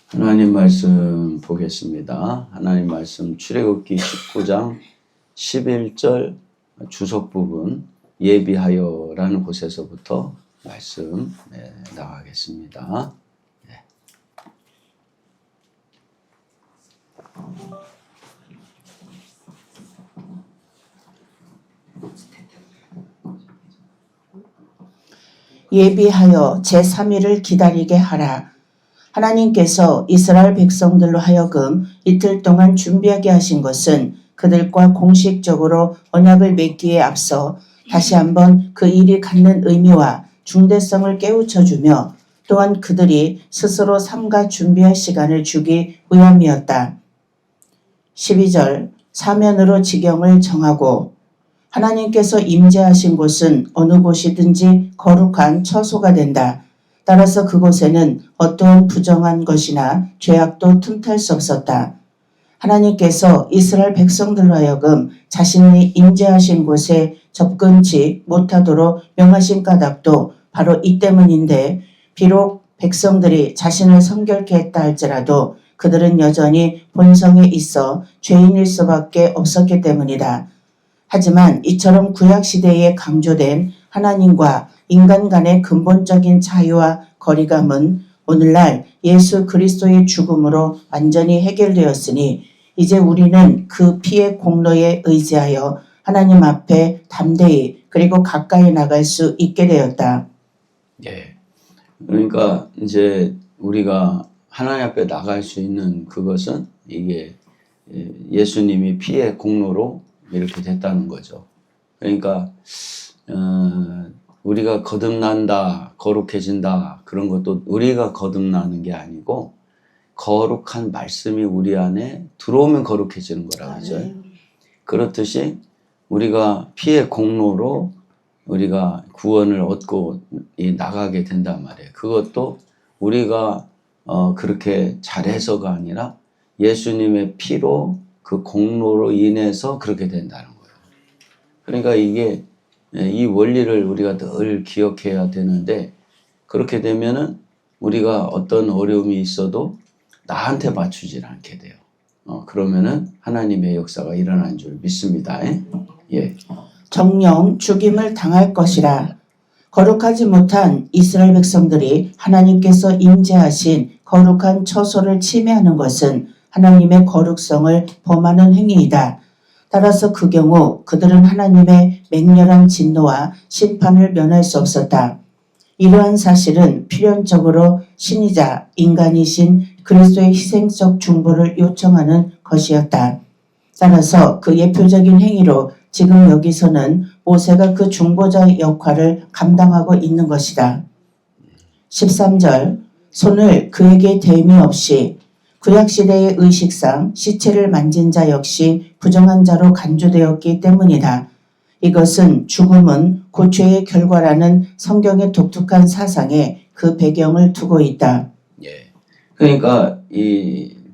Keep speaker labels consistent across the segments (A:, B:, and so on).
A: 하나님 말씀 보겠습니다. 하나님 말씀 출애굽기 19장 11절 주석 부분 예비하여라는 곳에서부터 말씀 나가겠습니다. 네.
B: 예비하여 제3일을 기다리게 하라. 하나님께서 이스라엘 백성들로 하여금 이틀 동안 준비하게 하신 것은 그들과 공식적으로 언약을 맺기에 앞서 다시 한번 그 일이 갖는 의미와 중대성을 깨우쳐주며 또한 그들이 스스로 삼가 준비할 시간을 주기 위함이었다. 12절 사면으로 지경을 정하고 하나님께서 임재하신 곳은 어느 곳이든지 거룩한 처소가 된다. 따라서 그곳에는 어떠한 부정한 것이나 죄악도 틈탈 수 없었다. 하나님께서 이스라엘 백성들로 하여금 자신이 임재하신 곳에 접근치 못하도록 명하신 까닭도 바로 이 때문인데, 비록 백성들이 자신을 성결케 했다 할지라도 그들은 여전히 본성에 있어 죄인일 수밖에 없었기 때문이다. 하지만 이처럼 구약시대에 강조된 하나님과 인간 간의 근본적인 차이와 거리감은 오늘날 예수 그리스도의 죽음으로 완전히 해결되었으니 이제 우리는 그 피의 공로에 의지하여 하나님 앞에 담대히 그리고 가까이 나갈 수 있게 되었다.
A: 예. 그러니까 이제 우리가 하나님 앞에 나갈 수 있는 그것은 이게 예수님이 피의 공로로 이렇게 됐다는 거죠. 그러니까 우리가 거듭난다, 거룩해진다 그런 것도 우리가 거듭나는 게 아니고 거룩한 말씀이 우리 안에 들어오면 거룩해지는 거라고 하죠. 그렇듯이 우리가 피의 공로로 우리가 구원을 얻고 나가게 된단 말이에요. 그것도 우리가 그렇게 잘해서가 아니라 예수님의 피로 그 공로로 인해서 그렇게 된다는 거예요. 그러니까 이게 이 원리를 우리가 늘 기억해야 되는데, 그렇게 되면은 우리가 어떤 어려움이 있어도 나한테 맞추질 않게 돼요. 그러면은 하나님의 역사가 일어난 줄 믿습니다. 예.
B: 정령 죽임을 당할 것이라. 거룩하지 못한 이스라엘 백성들이 하나님께서 임재하신 거룩한 처소를 침해하는 것은 하나님의 거룩성을 범하는 행위이다. 따라서 그 경우 그들은 하나님의 맹렬한 진노와 심판을 면할 수 없었다. 이러한 사실은 필연적으로 신이자 인간이신 그리스도의 희생적 중보를 요청하는 것이었다. 따라서 그 예표적인 행위로 지금 여기서는 모세가 그 중보자의 역할을 감당하고 있는 것이다. 13절 손을 그에게 댐이 없이. 구약시대의 의식상 시체를 만진 자 역시 부정한 자로 간주되었기 때문이다. 이것은 죽음은 고죄의 결과라는 성경의 독특한 사상에 그 배경을 두고 있다.
A: 예. 그러니까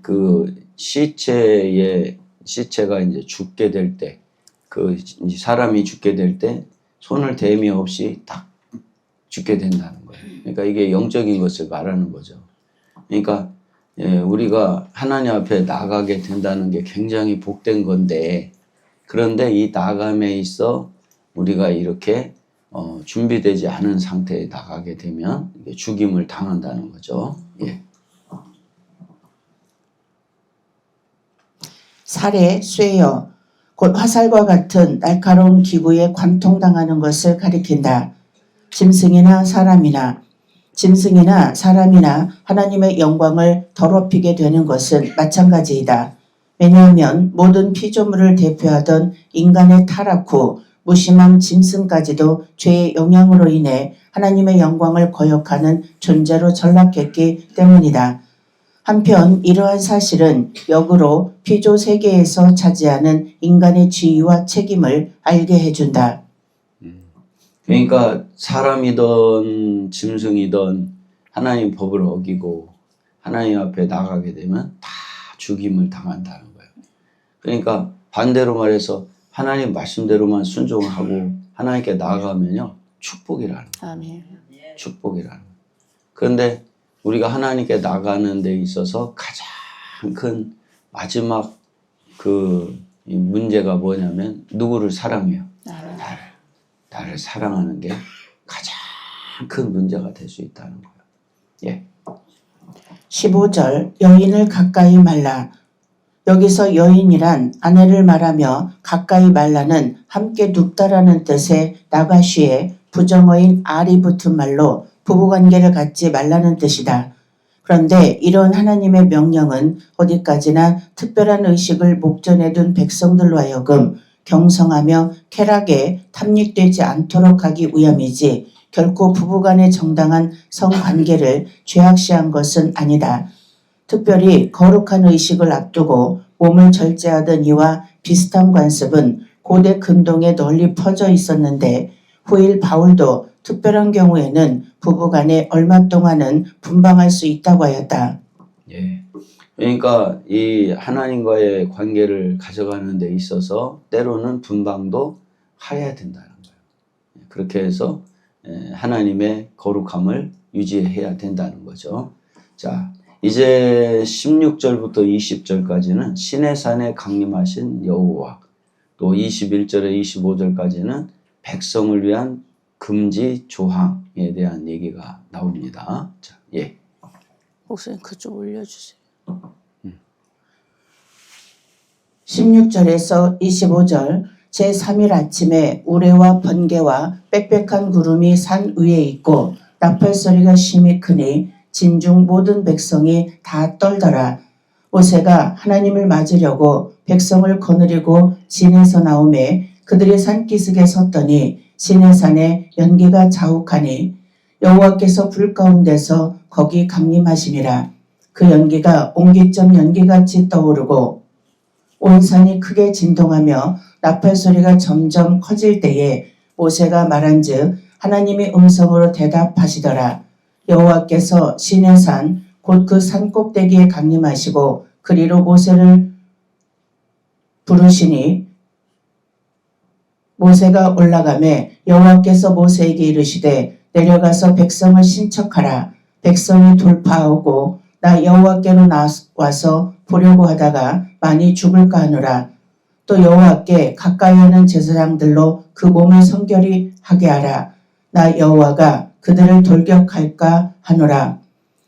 A: 그 시체가 이제 죽게 될 때, 그 사람이 죽게 될 때 손을 댐이 없이 딱 죽게 된다는 거예요. 그러니까 이게 영적인 것을 말하는 거죠. 그러니까 우리가 하나님 앞에 나가게 된다는 게 굉장히 복된 건데, 그런데 이 나감에 있어 우리가 이렇게 준비되지 않은 상태에 나가게 되면 죽임을 당한다는 거죠. 예.
B: 살에 쇠여 곧 화살과 같은 날카로운 기구에 관통당하는 것을 가리킨다. 짐승이나 사람이나 하나님의 영광을 더럽히게 되는 것은 마찬가지이다. 왜냐하면 모든 피조물을 대표하던 인간의 타락 후 무심한 짐승까지도 죄의 영향으로 인해 하나님의 영광을 거역하는 존재로 전락했기 때문이다. 한편 이러한 사실은 역으로 피조 세계에서 차지하는 인간의 지위와 책임을 알게 해준다.
A: 그러니까 사람이든 짐승이든 하나님 법을 어기고 하나님 앞에 나가게 되면 다 죽임을 당한다는 거예요. 그러니까 반대로 말해서 하나님 말씀대로만 순종하고 하나님께 나아가면요, 축복이라는 거예요.
C: 아멘.
A: 축복이라는 거예요. 그런데 우리가 하나님께 나가는 데 있어서 가장 큰 마지막 이 문제가 뭐냐면 누구를 사랑해요? 나를 사랑하는 게 가장 큰 문제가 될 수 있다는 거예요. 예.
B: 15절 여인을 가까이 말라. 여기서 여인이란 아내를 말하며 가까이 말라는 함께 눕다라는 뜻의 나가쉬에 부정어인 알이 붙은 말로 부부관계를 갖지 말라는 뜻이다. 그런데 이런 하나님의 명령은 어디까지나 특별한 의식을 목전에 둔 백성들로 하여금 경성하며 쾌락에 탐닉되지 않도록 하기 위함이지 결코 부부간의 정당한 성관계를 죄악시한 것은 아니다. 특별히 거룩한 의식을 앞두고 몸을 절제하던 이와 비슷한 관습은 고대 근동에 널리 퍼져 있었는데 후일 바울도 특별한 경우에는 부부간에 얼마 동안은 분방할 수 있다고 하였다.
A: 예. 그러니까 이 하나님과의 관계를 가져가는 데 있어서 때로는 분방도 해야 된다는 거예요. 그렇게 해서 하나님의 거룩함을 유지해야 된다는 거죠. 자, 이제 16절부터 20절까지는 시내산에 강림하신 여호와, 또 21절에 25절까지는 백성을 위한 금지 조항에 대한 얘기가 나옵니다. 자, 예.
C: 목사님 그쪽 올려주세요.
B: 16절에서 25절 제3일 아침에 우레와 번개와 빽빽한 구름이 산 위에 있고 나팔소리가 심히 크니 진중 모든 백성이 다 떨더라. 모세가 하나님을 맞으려고 백성을 거느리고 진에서 나오매 그들이 산기슭에 섰더니 시내산에 연기가 자욱하니 여호와께서 불 가운데서 거기 강림하심이라. 그 연기가 옹기점 연기같이 떠오르고 온 산이 크게 진동하며 나팔소리가 점점 커질 때에 모세가 말한즉 하나님이 음성으로 대답하시더라. 여호와께서 시내산 곧 그 산 꼭대기에 강림하시고 그리로 모세를 부르시니 모세가 올라가매 여호와께서 모세에게 이르시되 내려가서 백성을 신척하라. 백성이 돌파하고 나 여호와께로 와서 보려고 하다가 많이 죽을까 하노라. 또 여호와께 가까이 하는 제사장들로 그 몸을 성결히 하게 하라. 나 여호와가 그들을 돌격할까 하노라.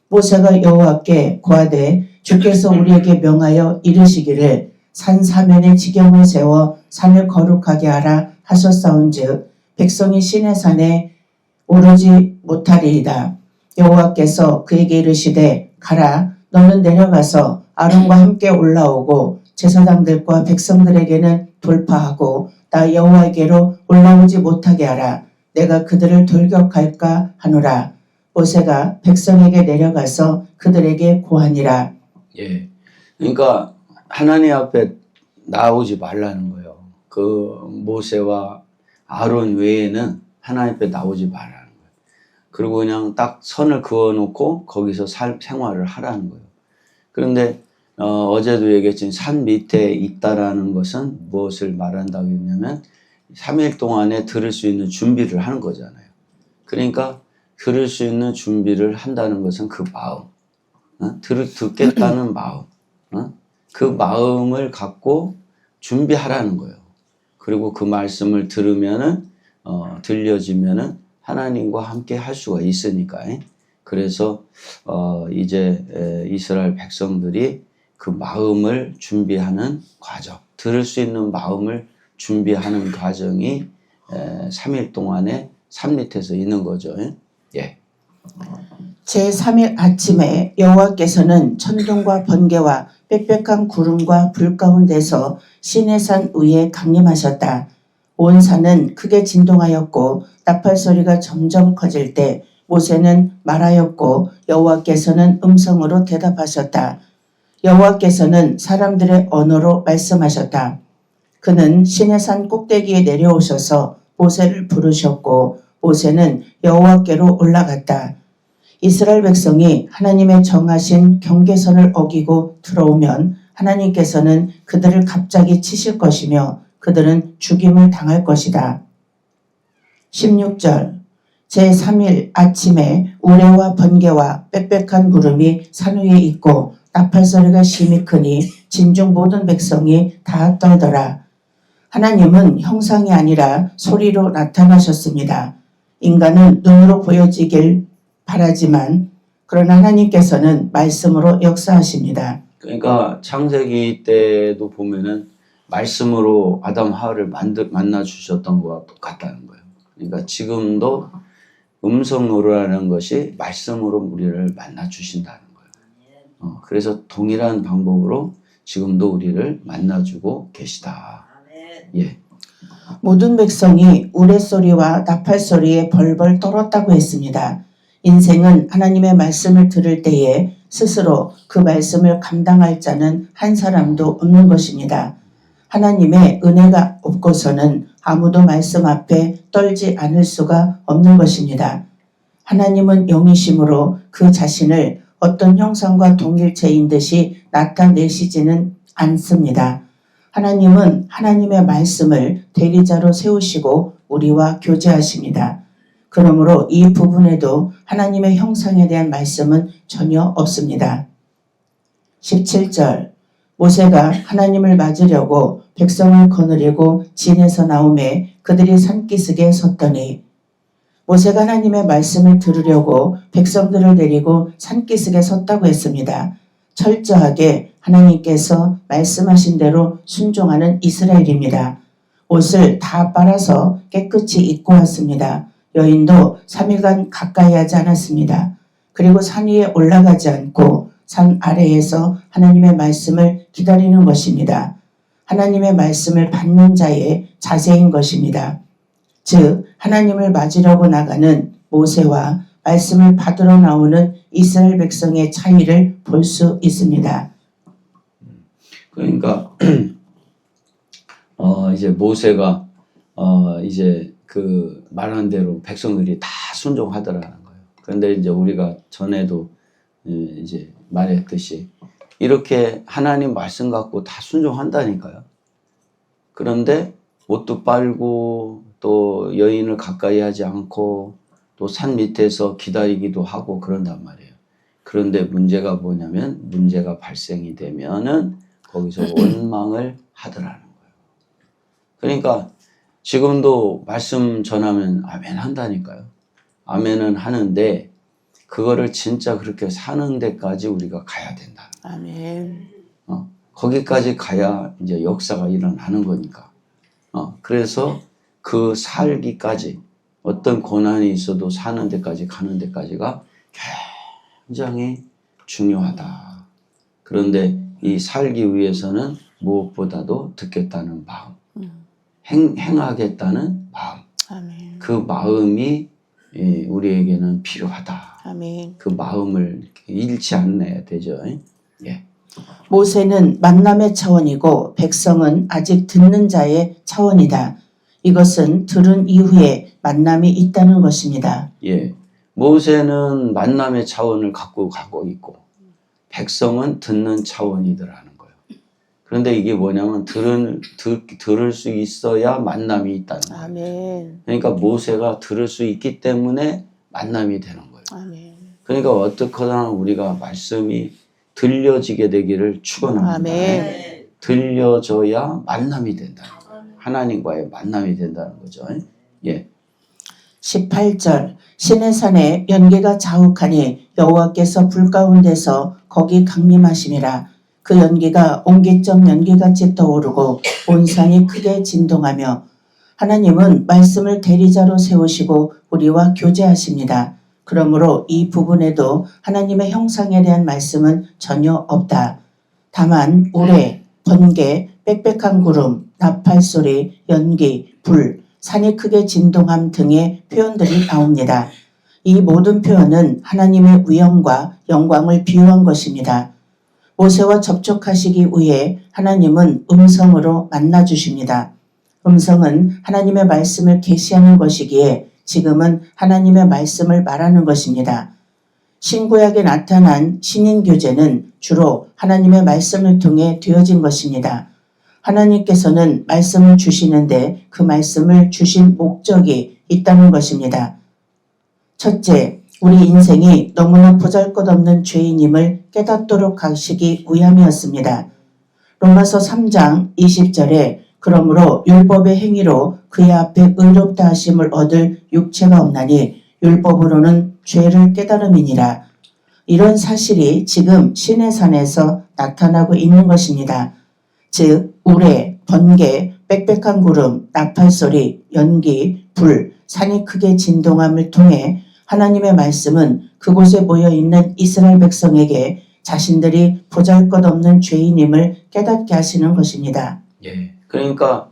B: 모세가 여호와께 고하되 주께서 우리에게 명하여 이르시기를 산 사면에 지경을 세워 산을 거룩하게 하라 하셨사온즉 백성이 시내산에 오르지 못하리이다. 여호와께서 그에게 이르시되 가라. 너는 내려가서 아론과 함께 올라오고 제사장들과 백성들에게는 돌파하고 나 여호와에게로 올라오지 못하게 하라. 내가 그들을 돌격할까 하노라. 모세가 백성에게 내려가서 그들에게 고하니라.
A: 예. 그러니까 하나님 앞에 나오지 말라는 거예요. 그 모세와 아론 외에는 하나님 앞에 나오지 말라는 거예요. 그리고 그냥 딱 선을 그어놓고 거기서 생활을 하라는 거예요. 그런데 어제도 얘기했지만 산 밑에 있다라는 것은 무엇을 말한다고 했냐면 3일 동안에 들을 수 있는 준비를 하는 거잖아요. 그러니까 들을 수 있는 준비를 한다는 것은 그 마음, 듣겠다는 마음, 그 마음을 갖고 준비하라는 거예요. 그리고 그 말씀을 들으면은 들려지면은 하나님과 함께 할 수가 있으니까. 그래서 이제 이스라엘 백성들이 그 마음을 준비하는 과정, 들을 수 있는 마음을 준비하는 과정이 3일 동안에 산 밑에서 있는 거죠. 예.
B: 제3일 아침에 여호와께서는 천둥과 번개와 빽빽한 구름과 불 가운데서 시내산 위에 강림하셨다. 온 산은 크게 진동하였고 나팔소리가 점점 커질 때 모세는 말하였고 여호와께서는 음성으로 대답하셨다. 여호와께서는 사람들의 언어로 말씀하셨다. 그는 시내산 꼭대기에 내려오셔서 모세를 부르셨고 모세는 여호와께로 올라갔다. 이스라엘 백성이 하나님의 정하신 경계선을 어기고 들어오면 하나님께서는 그들을 갑자기 치실 것이며 그들은 죽임을 당할 것이다. 16절 제3일 아침에 우레와 번개와 빽빽한 구름이 산 위에 있고 나팔소리가 심히 크니 진중 모든 백성이 다 떨더라. 하나님은 형상이 아니라 소리로 나타나셨습니다. 인간은 눈으로 보여지길 바라지만 그러나 하나님께서는 말씀으로 역사하십니다.
A: 그러니까 창세기 때도 보면은 말씀으로 아담 하와를 만나 주셨던 거와 똑같다는 거예요. 그러니까 지금도 음성으로라는 것이 말씀으로 우리를 만나 주신다는 거예요. 그래서 동일한 방법으로 지금도 우리를 만나주고 계시다. 예.
B: 모든 백성이 우레소리와 나팔소리에 벌벌 떨었다고 했습니다. 인생은 하나님의 말씀을 들을 때에 스스로 그 말씀을 감당할 자는 한 사람도 없는 것입니다. 하나님의 은혜가 없고서는 아무도 말씀 앞에 떨지 않을 수가 없는 것입니다. 하나님은 영이심으로 그 자신을 어떤 형상과 동일체인 듯이 나타내시지는 않습니다. 하나님은 하나님의 말씀을 대리자로 세우시고 우리와 교제하십니다. 그러므로 이 부분에도 하나님의 형상에 대한 말씀은 전혀 없습니다. 17절 모세가 하나님을 맞으려고 백성을 거느리고 진에서 나오매 그들이 산기슭에 섰더니 모세가 하나님의 말씀을 들으려고 백성들을 데리고 산기슭에 섰다고 했습니다. 철저하게 하나님께서 말씀하신 대로 순종하는 이스라엘입니다. 옷을 다 빨아서 깨끗이 입고 왔습니다. 여인도 3일간 가까이 하지 않았습니다. 그리고 산 위에 올라가지 않고 산 아래에서 하나님의 말씀을 기다리는 것입니다. 하나님의 말씀을 받는 자의 자세인 것입니다. 즉 하나님을 맞으려고 나가는 모세와 말씀을 받으러 나오는 이스라엘 백성의 차이를 볼 수 있습니다.
A: 그러니까 이제 모세가 이제 그 말한 대로 백성들이 다 순종하더라는 거예요. 그런데 이제 우리가 전에도 이제 말했듯이 이렇게 하나님 말씀 갖고 다 순종한다니까요. 그런데 옷도 빨고 또 여인을 가까이 하지 않고 또 산 밑에서 기다리기도 하고 그런단 말이에요. 그런데 문제가 뭐냐면 문제가 발생이 되면은 거기서 원망을 하더라는 거예요. 그러니까 지금도 말씀 전하면 아멘 한다니까요. 아멘은 하는데 그거를 진짜 그렇게 사는 데까지 우리가 가야 된다.
C: 아멘.
A: 거기까지 가야 이제 역사가 일어나는 거니까. 그래서 그 살기까지 어떤 고난이 있어도 사는 데까지 가는 데까지가 굉장히 중요하다. 그런데 이 살기 위해서는 무엇보다도 듣겠다는 마음, 행하겠다는 마음,
C: 아멘.
A: 그 마음이 우리에게는 필요하다.
C: 아멘.
A: 그 마음을 잃지 않아야 되죠. 예.
B: 모세는 만남의 차원이고 백성은 아직 듣는 자의 차원이다. 이것은 들은 이후에 만남이 있다는 것입니다.
A: 예. 모세는 만남의 차원을 갖고 가고 있고 백성은 듣는 차원이더라는 거예요. 그런데 이게 뭐냐면 들을 수 있어야 만남이 있다는 거예요.
C: 아멘.
A: 그러니까 모세가 들을 수 있기 때문에 만남이 되는 거예요.
C: 아멘.
A: 그러니까 어떻거나 우리가 말씀이 들려지게 되기를 축원합니다.
C: 아멘.
A: 들려져야 만남이 된다. 하나님과의 만남이 된다는 거죠. 예.
B: 18절 시내산에 연기가 자욱하니 여호와께서 불 가운데서 거기 강림하심이라. 그 연기가 옹기점 연기같이 떠오르고 온 산이 크게 진동하며 하나님은 말씀을 대리자로 세우시고 우리와 교제하십니다. 그러므로 이 부분에도 하나님의 형상에 대한 말씀은 전혀 없다. 다만 우레, 번개, 빽빽한 구름, 나팔소리, 연기, 불, 산이 크게 진동함 등의 표현들이 나옵니다. 이 모든 표현은 하나님의 위엄과 영광을 비유한 것입니다. 모세와 접촉하시기 위해 하나님은 음성으로 만나주십니다. 음성은 하나님의 말씀을 계시하는 것이기에 지금은 하나님의 말씀을 말하는 것입니다. 신구약에 나타난 신인교제는 주로 하나님의 말씀을 통해 되어진 것입니다. 하나님께서는 말씀을 주시는데 그 말씀을 주신 목적이 있다는 것입니다. 첫째, 우리 인생이 너무나 보잘것없는 죄인임을 깨닫도록 하시기 위함이었습니다. 로마서 3장 20절에 그러므로 율법의 행위로 그의 앞에 의롭다 하심을 얻을 육체가 없나니 율법으로는 죄를 깨달음이니라. 이런 사실이 지금 시내산에서 나타나고 있는 것입니다. 즉 우레, 번개, 빽빽한 구름, 나팔소리, 연기, 불, 산이 크게 진동함을 통해 하나님의 말씀은 그곳에 모여있는 이스라엘 백성에게 자신들이 보잘것없는 죄인임을 깨닫게 하시는 것입니다.
A: 예. 그러니까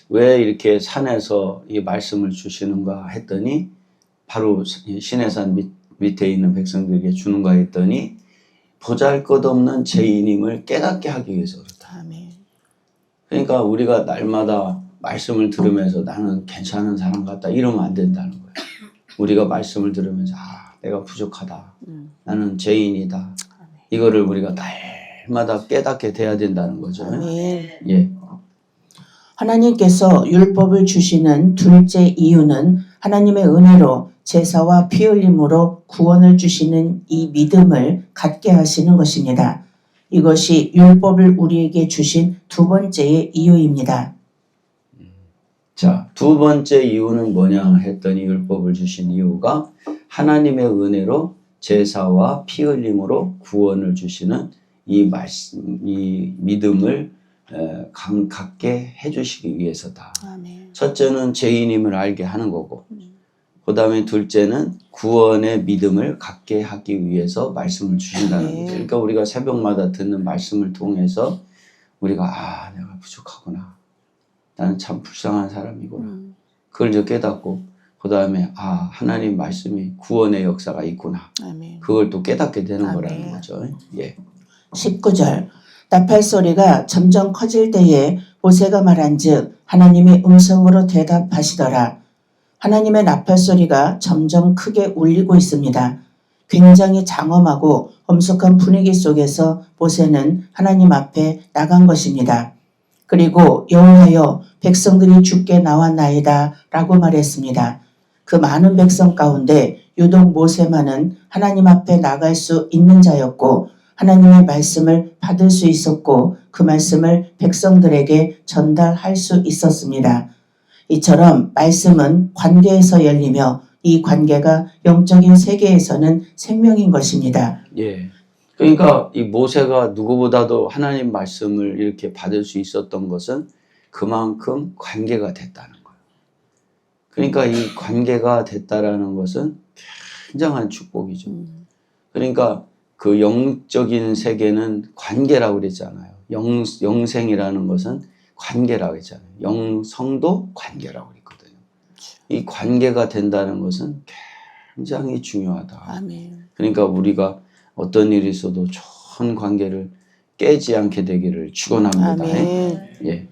A: 왜 이렇게 산에서 이 말씀을 주시는가 했더니 바로 시내산 밑에 있는 백성들에게 주는가 했더니 보잘것없는 죄인임을 깨닫게 하기 위해서 그렇다.
C: 아멘.
A: 그러니까 우리가 날마다 말씀을 들으면서 나는 괜찮은 사람 같다 이러면 안 된다는 거예요. 우리가 말씀을 들으면서 내가 부족하다. 나는 죄인이다. 이거를 우리가 날마다 깨닫게 돼야 된다는 거죠.
C: 아멘.
A: 예.
B: 하나님께서 율법을 주시는 둘째 이유는 하나님의 은혜로 제사와 피 흘림으로 구원을 주시는 이 믿음을 갖게 하시는 것입니다. 이것이 율법을 우리에게 주신 두 번째의 이유입니다.
A: 자, 두 번째 이유는 뭐냐 했더니 율법을 주신 이유가 하나님의 은혜로 제사와 피 흘림으로 구원을 주시는 이 말씀, 이 믿음을 갖게 해주시기 위해서다.
C: 아멘.
A: 첫째는 죄인임을 알게 하는 거고, 그 다음에 둘째는 구원의 믿음을 갖게 하기 위해서 말씀을 주신다는 거죠. 그러니까 우리가 새벽마다 듣는 말씀을 통해서 우리가 내가 부족하구나. 나는 참 불쌍한 사람이구나. 그걸 이제 깨닫고 그 다음에 하나님 말씀이 구원의 역사가 있구나.
C: 아멘.
A: 그걸 또 깨닫게 되는
C: 아멘.
A: 거라는 거죠. 예.
B: 19절 나팔소리가 점점 커질 때에 모세가 말한즉 하나님이 음성으로 대답하시더라. 하나님의 나팔소리가 점점 크게 울리고 있습니다. 굉장히 장엄하고 엄숙한 분위기 속에서 모세는 하나님 앞에 나간 것입니다. 그리고 여호와여 백성들이 죽게 나왔나이다 라고 말했습니다. 그 많은 백성 가운데 유독 모세만은 하나님 앞에 나갈 수 있는 자였고 하나님의 말씀을 받을 수 있었고 그 말씀을 백성들에게 전달할 수 있었습니다. 이처럼 말씀은 관계에서 열리며 이 관계가 영적인 세계에서는 생명인 것입니다.
A: 예. 그러니까 이 모세가 누구보다도 하나님 말씀을 이렇게 받을 수 있었던 것은 그만큼 관계가 됐다는 거예요. 그러니까 이 관계가 됐다라는 것은 굉장한 축복이죠. 그러니까 그 영적인 세계는 관계라고 그랬잖아요. 영생이라는 것은 관계라고 했잖아요. 영성도 관계라고 그랬거든요. 이 관계가 된다는 것은 굉장히 중요하다.
C: 아멘.
A: 그러니까 우리가 어떤 일이 있어도 좋은 관계를 깨지 않게 되기를 축원합니다.
C: 아멘.
A: 예.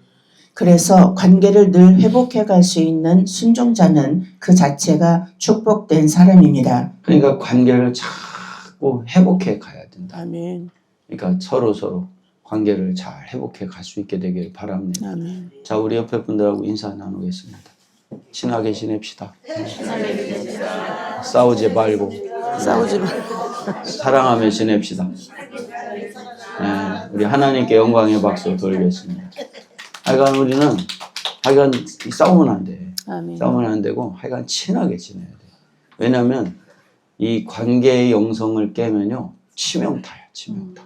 B: 그래서 관계를 늘 회복해 갈 수 있는 순종자는 그 자체가 축복된 사람입니다.
A: 그러니까 관계를 자꾸 회복해 가야 된다.
C: 아멘.
A: 그러니까 서로 관계를 잘 회복해 갈 수 있게 되기를 바랍니다.
C: 아멘.
A: 자, 우리 옆에 분들하고 인사 나누겠습니다. 친하게 지냅시다. 싸우지 말고
C: 싸우지 마.
A: 사랑하며 지냅시다. 우리 하나님께 영광의 박수 돌리겠습니다. 하여간 우리는 싸우면 안 돼.
C: 아멘.
A: 싸우면 안 되고 하여간 친하게 지내야 돼. 왜냐하면 이 관계의 영성을 깨면요 치명타야, 치명타.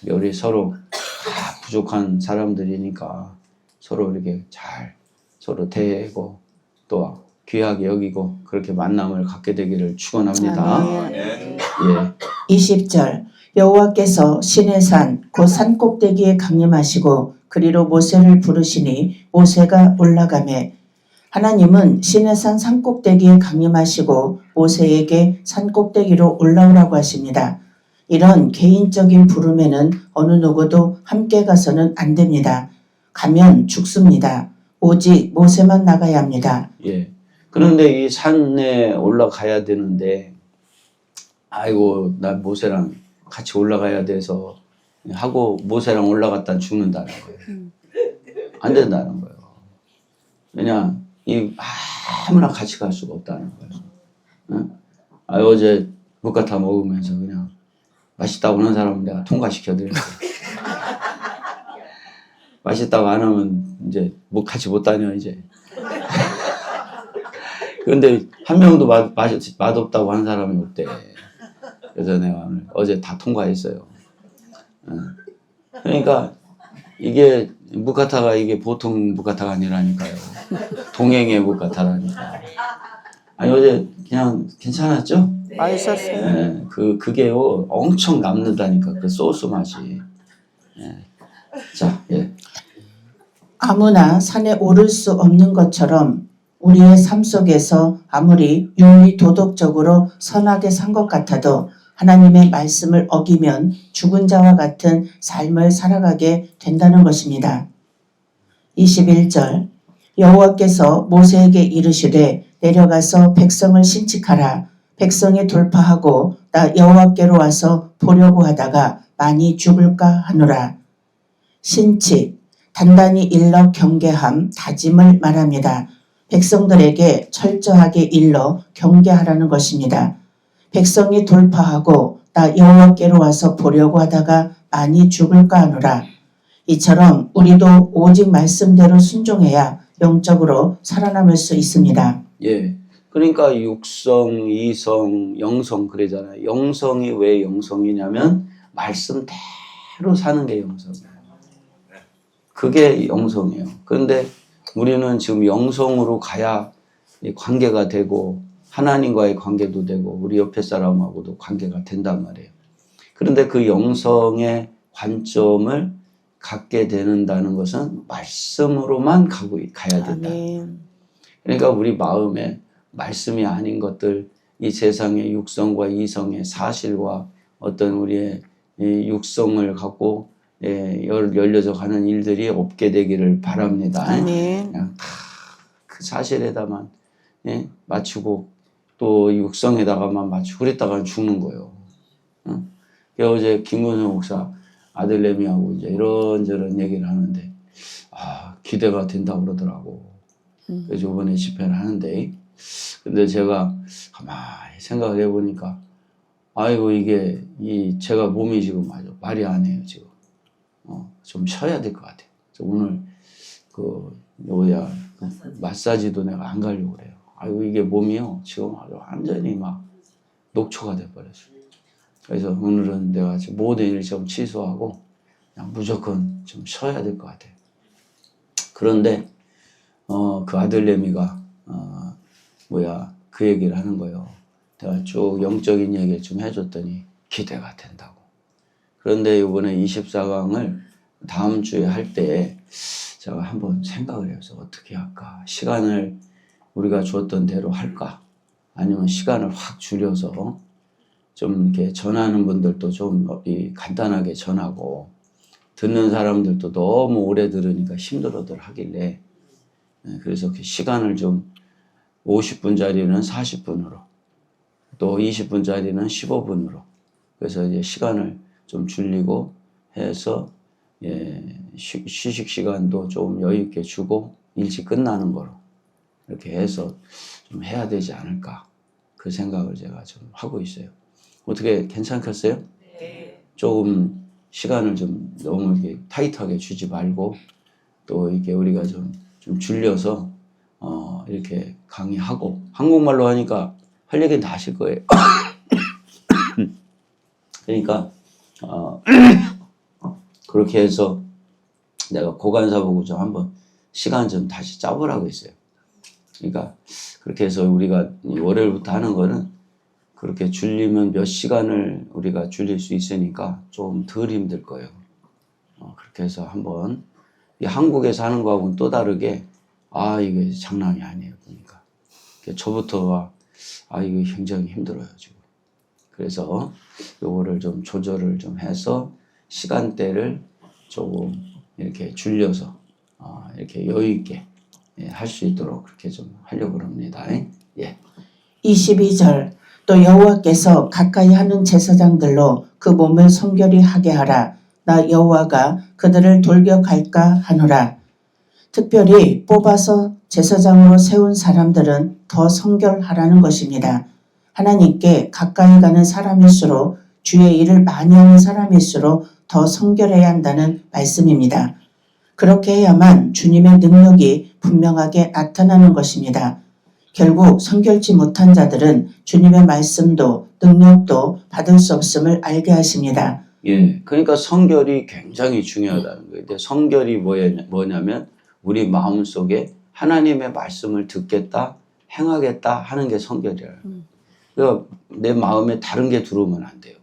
A: 우리 서로 다 부족한 사람들이니까 서로 이렇게 잘 서로 대하고 또 귀하게 여기고 그렇게 만남을 갖게 되기를 축원합니다. 예.
B: 20절 여호와께서 시내산 곧 산꼭대기에 강림하시고 그리로 모세를 부르시니 모세가 올라가매 하나님은 시내산 산꼭대기에 강림하시고 모세에게 산꼭대기로 올라오라고 하십니다. 이런 개인적인 부름에는 어느 누구도 함께 가서는 안 됩니다. 가면 죽습니다. 오직 모세만 나가야 합니다.
A: 예. 그런데 이 산에 올라가야 되는데 아이고 나 모세랑 같이 올라가야 돼서 하고 모세랑 올라갔다 죽는다는 거예요. 안 된다는 거예요. 왜냐 이 아무나 같이 갈 수가 없다는 거예요. 응? 어제 묵가타 먹으면서 그냥 맛있다고 하는 사람은 내가 통과시켜드렸어요. 맛있다고 안 하면 이제 뭐 같이 못 다녀 이제. 근데 한 명도 맛없다고 하는 사람이 없대. 그래서 내가 어제 다 통과했어요. 그러니까 이게 묵가타가 이게 보통 묵가타가 아니라니까요. 동행의 묵가타라니까. 아니 어제 그냥 괜찮았죠?
C: 맛있었어요.
A: 예, 그게요 엄청 남는다니까 그 소스 맛이. 예. 자, 예.
B: 아무나 산에 오를 수 없는 것처럼 우리의 삶 속에서 아무리 윤리 도덕적으로 선하게 산 것 같아도 하나님의 말씀을 어기면 죽은 자와 같은 삶을 살아가게 된다는 것입니다. 21절 여호와께서 모세에게 이르시되 내려가서 백성을 신칙하라. 백성이 돌파하고 나 여호와께로 와서 보려고 하다가 많이 죽을까 하노라. 신칙, 단단히 일러 경계함, 다짐을 말합니다. 백성들에게 철저하게 일러 경계하라는 것입니다. 백성이 돌파하고 나 여호와께로 와서 보려고 하다가 많이 죽을까 하노라. 이처럼 우리도 오직 말씀대로 순종해야 영적으로 살아남을 수 있습니다.
A: 예. 그러니까 육성, 이성, 영성 그러잖아요. 영성이 왜 영성이냐면 말씀대로 사는 게 영성이에요. 그게 영성이에요. 그런데 우리는 지금 영성으로 가야 관계가 되고 하나님과의 관계도 되고 우리 옆에 사람하고도 관계가 된단 말이에요. 그런데 그 영성의 관점을 갖게 되는다는 것은 말씀으로만 가야 된다.
C: 아멘.
A: 그러니까 우리 마음에 말씀이 아닌 것들, 이 세상의 육성과 이성의 사실과 어떤 우리의 이 육성을 갖고 열려져 가는 일들이 없게 되기를 바랍니다.
C: 아멘.
A: 그냥 다 그 사실에다만 맞추고 또 육성에다가만 맞추고 그랬다가 죽는 거예요. 응? 어제 김문수 목사 아들내미하고 이제 이런저런 얘기를 하는데 기대가 된다고 그러더라고. 그래서 이번에 집회를 하는데 근데 제가 가만히 생각을 해보니까 아이고 이게 제가 몸이 지금 아주 말이 안 해요 지금. 좀 쉬어야 될 것 같아요. 오늘 마사지도 내가 안 가려고 그래요. 아이고 이게 몸이요 지금 아주 완전히 막 녹초가 돼버렸어요. 그래서 오늘은 내가 지금 모든 일 좀 취소하고 그냥 무조건 좀 쉬어야 될 것 같아요. 그런데 그 아들내미가 그 얘기를 하는 거예요. 내가 쭉 영적인 얘기를 좀 해줬더니 기대가 된다고. 그런데 이번에 24강을 다음 주에 할 때 제가 한번 생각을 해서 어떻게 할까? 시간을 우리가 줬던 대로 할까? 아니면 시간을 확 줄여서 좀 이렇게 전하는 분들도 좀 간단하게 전하고 듣는 사람들도 너무 오래 들으니까 힘들어들 하길래 그래서 그 시간을 좀 50분짜리는 40분으로 또 20분짜리는 15분으로 그래서 이제 시간을 좀 줄이고 해서 휴식 시간도 좀 여유 있게 주고 일찍 끝나는 거로 이렇게 해서 좀 해야 되지 않을까 그 생각을 제가 좀 하고 있어요. 어떻게 괜찮겠어요?
C: 네.
A: 조금 시간을 좀 너무 이렇게 타이트하게 주지 말고 또 이렇게 우리가 좀 줄여서 이렇게 강의하고 한국말로 하니까 할 얘기는 다 하실 거예요. 그러니까 그렇게 해서 내가 고관사 보고 좀 한번 시간 좀 다시 짜보라고 했어요. 그러니까 그렇게 해서 우리가 월요일부터 하는 거는 그렇게 줄이면 몇 시간을 우리가 줄일 수 있으니까 좀 덜 힘들 거예요. 그렇게 해서 한번 한국에서 하는 거하고는 또 다르게 이게 장난이 아니에요. 그러니까 저부터가 이거 굉장히 힘들어요 지금. 그래서 요거를 좀 조절을 좀 해서 시간대를 조금 이렇게 줄여서 이렇게 여유 있게 할 수 있도록 그렇게 좀 하려고 합니다. 예.
B: 22절 또 여호와께서 가까이 하는 제사장들로 그 몸을 성결히 하게 하라. 나 여호와가 그들을 돌격할까 하노라. 특별히 뽑아서 제사장으로 세운 사람들은 더 성결하라는 것입니다. 하나님께 가까이 가는 사람일수록 주의 일을 많이 하는 사람일수록 더 성결해야 한다는 말씀입니다. 그렇게 해야만 주님의 능력이 분명하게 나타나는 것입니다. 결국 성결치 못한 자들은 주님의 말씀도 능력도 받을 수 없음을 알게 하십니다.
A: 예, 그러니까 성결이 굉장히 중요하다는 거예요. 근데 성결이 뭐냐면 우리 마음속에 하나님의 말씀을 듣겠다, 행하겠다 하는 게 성결이에요. 그러니까 내 마음에 다른 게 들어오면 안 돼요.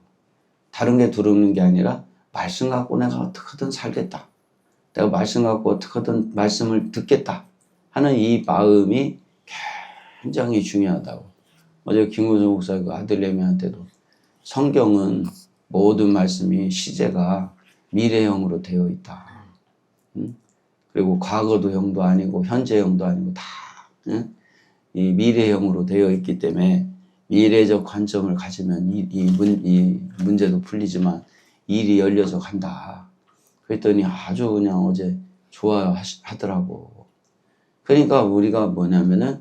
A: 다른 게 들어오는 게 아니라 말씀 갖고 내가 어떻게든 살겠다. 내가 말씀 갖고 어떻게든 말씀을 듣겠다 하는 이 마음이 굉장히 중요하다고. 어제 김우정 목사 그 아들내미한테도 성경은 모든 말씀이 시제가 미래형으로 되어 있다. 응? 그리고 과거도형도 아니고 현재형도 아니고 다 이 미래형으로 되어 있기 때문에 미래적 관점을 가지면 이 문제도 풀리지만 일이 열려져 간다. 그랬더니 아주 그냥 어제 좋아하더라고. 그러니까 우리가 뭐냐면은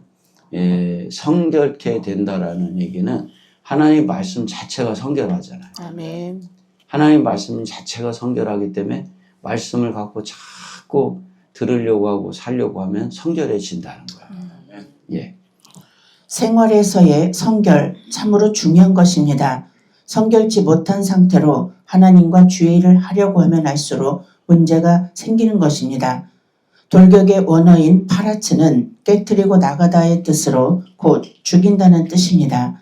A: 성결케 된다라는 얘기는 하나님 말씀 자체가 성결하잖아요.
C: 아멘.
A: 하나님 말씀 자체가 성결하기 때문에 말씀을 갖고 자꾸 들으려고 하고 살려고 하면 성결해진다는 거야. 예.
B: 생활에서의 성결 참으로 중요한 것입니다. 성결치 못한 상태로 하나님과 주의 일을 하려고 하면 할수록 문제가 생기는 것입니다. 돌격의 원어인 파라츠는 깨트리고 나가다의 뜻으로 곧 죽인다는 뜻입니다.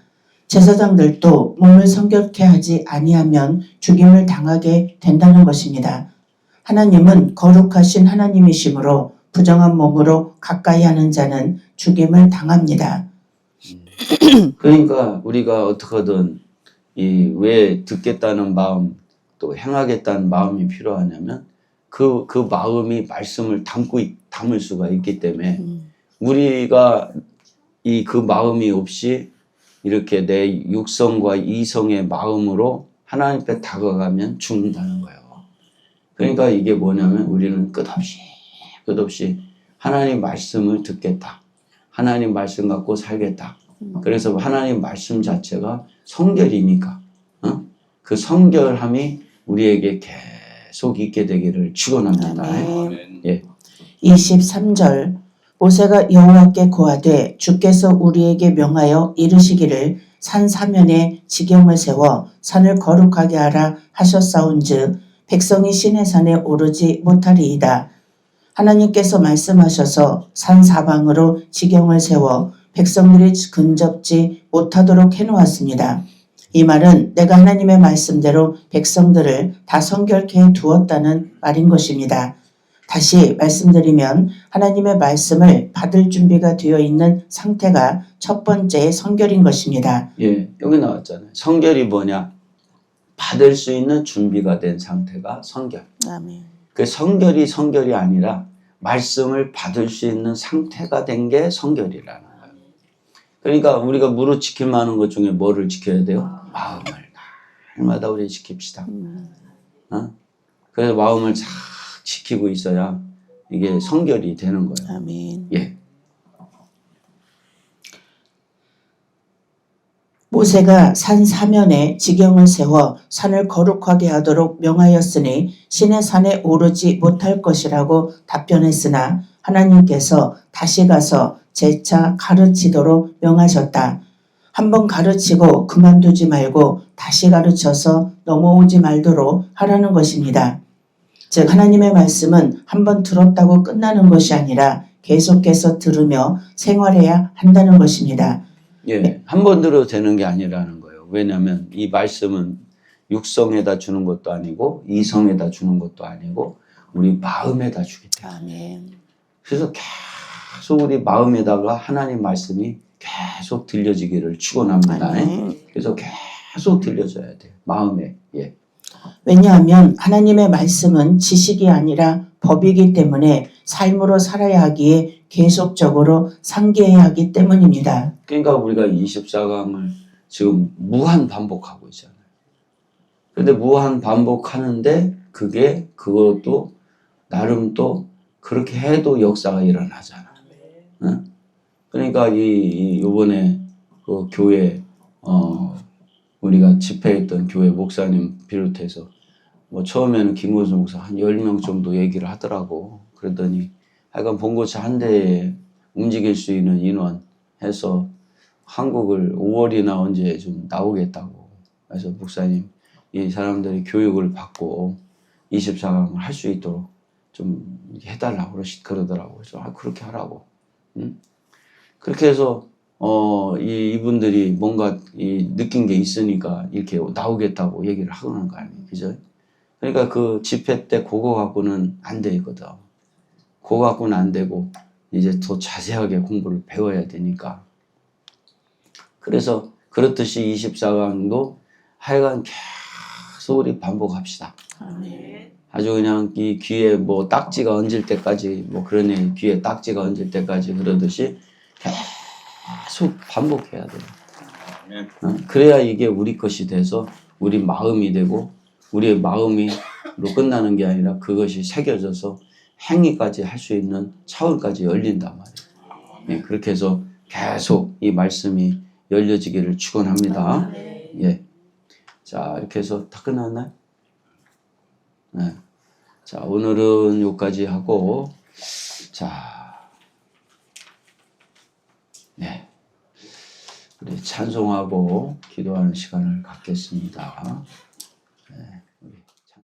B: 제사장들도 몸을 성결케 하지 아니하면 죽임을 당하게 된다는 것입니다. 하나님은 거룩하신 하나님이시므로 부정한 몸으로 가까이 하는 자는 죽임을 당합니다.
A: 그러니까 우리가 어떻게든 왜 듣겠다는 마음 또 행하겠다는 마음이 필요하냐면 그 마음이 말씀을 담을 수가 있기 때문에 우리가 그 마음이 없이 이렇게 내 육성과 이성의 마음으로 하나님 앞에 다가가면 죽는다는 거예요. 그러니까 이게 뭐냐면 우리는 끝없이 하나님 말씀을 듣겠다. 하나님 말씀 갖고 살겠다. 그래서 하나님 말씀 자체가 성결이니까 그 성결함이 우리에게 계속 있게 되기를 축원합니다.
C: 아멘.
A: 예.
B: 23절 모세가 여호와께 고하되 주께서 우리에게 명하여 이르시기를 산 사면에 지경을 세워 산을 거룩하게 하라 하셨사온즉 백성이 시내 산에 오르지 못하리이다. 하나님께서 말씀하셔서 산 사방으로 지경을 세워 백성들이 근접지 못하도록 해놓았습니다. 이 말은 내가 하나님의 말씀대로 백성들을 다 성결케 두었다는 말인 것입니다. 다시 말씀드리면 하나님의 말씀을 받을 준비가 되어 있는 상태가 첫 번째 성결인 것입니다.
A: 예, 여기 나왔잖아요. 성결이 뭐냐? 받을 수 있는 준비가 된 상태가 성결.
C: 아멘.
A: 그 성결이 아니라 말씀을 받을 수 있는 상태가 된 게 성결이라는 거예요. 그러니까 우리가 무릇 지킬 만한 것 중에 뭐를 지켜야 돼요? 마음을 날마다 우리 지킵시다. 그래서 마음을 잘 지키고 있어야 이게 성결이 되는 거예요.
C: 아멘.
A: 예.
B: 모세가 산 사면에 지경을 세워 산을 거룩하게 하도록 명하였으니 신의 산에 오르지 못할 것이라고 답변했으나 하나님께서 다시 가서 재차 가르치도록 명하셨다. 한번 가르치고 그만두지 말고 다시 가르쳐서 넘어오지 말도록 하라는 것입니다. 즉 하나님의 말씀은 한번 들었다고 끝나는 것이 아니라 계속해서 들으며 생활해야 한다는 것입니다.
A: 예, 한 번 들어도 되는 게 아니라는 거예요. 왜냐하면 이 말씀은 육성에다 주는 것도 아니고 이성에다 주는 것도 아니고 우리 마음에다 주기 때문에.
C: 아멘.
A: 그래서 계속 우리 마음에다가 하나님 말씀이 계속 들려지기를 축원합니다.
C: 아멘.
A: 그래서 계속 들려줘야 돼요. 마음에. 예.
B: 왜냐하면 하나님의 말씀은 지식이 아니라 법이기 때문에 삶으로 살아야 하기에 계속적으로 상기해야 하기 때문입니다.
A: 그러니까 우리가 24강을 지금 무한 반복하고 있잖아요. 그런데 무한 반복하는데 그것도 나름 또 그렇게 해도 역사가 일어나잖아. 응? 그러니까 이번에 그 교회 우리가 집회했던 교회 목사님 비롯해서 뭐 처음에는 김건수 목사 한 10명 정도 얘기를 하더라고. 그러더니 하여간 본고차 한 대에 움직일 수 있는 인원 해서 한국을 5월이나 언제 좀 나오겠다고. 그래서 목사님 이 사람들이 교육을 받고 24강을 할 수 있도록 좀 해달라고 그러더라고. 그래서 그렇게 하라고. 응? 그렇게 해서 이분들이 뭔가 느낀 게 있으니까 이렇게 나오겠다고 얘기를 하는 거 아니에요. 그죠? 그러니까 그 집회 때 그거 갖고는 안 되거든. 그거 갖고는 안 되고 이제 더 자세하게 공부를 배워야 되니까. 그래서 그렇듯이 24강도 하여간 계속 우리 반복합시다. 아주 그냥 이 귀에 뭐 딱지가 얹을 때까지 뭐 그러네 귀에 딱지가 얹을 때까지 그러듯이 계속 반복해야 돼요. 그래야 이게 우리 것이 돼서 우리 마음이 되고 우리의 마음이로 끝나는 게 아니라 그것이 새겨져서 행위까지 할 수 있는 차원까지 열린단 말이에요. 네, 그렇게 해서 계속 이 말씀이 열려지기를 축원합니다. 예. 자, 이렇게 해서 다 끝났나요? 네. 자, 오늘은 여기까지 하고, 자, 네. 우리 찬송하고 기도하는 시간을 갖겠습니다.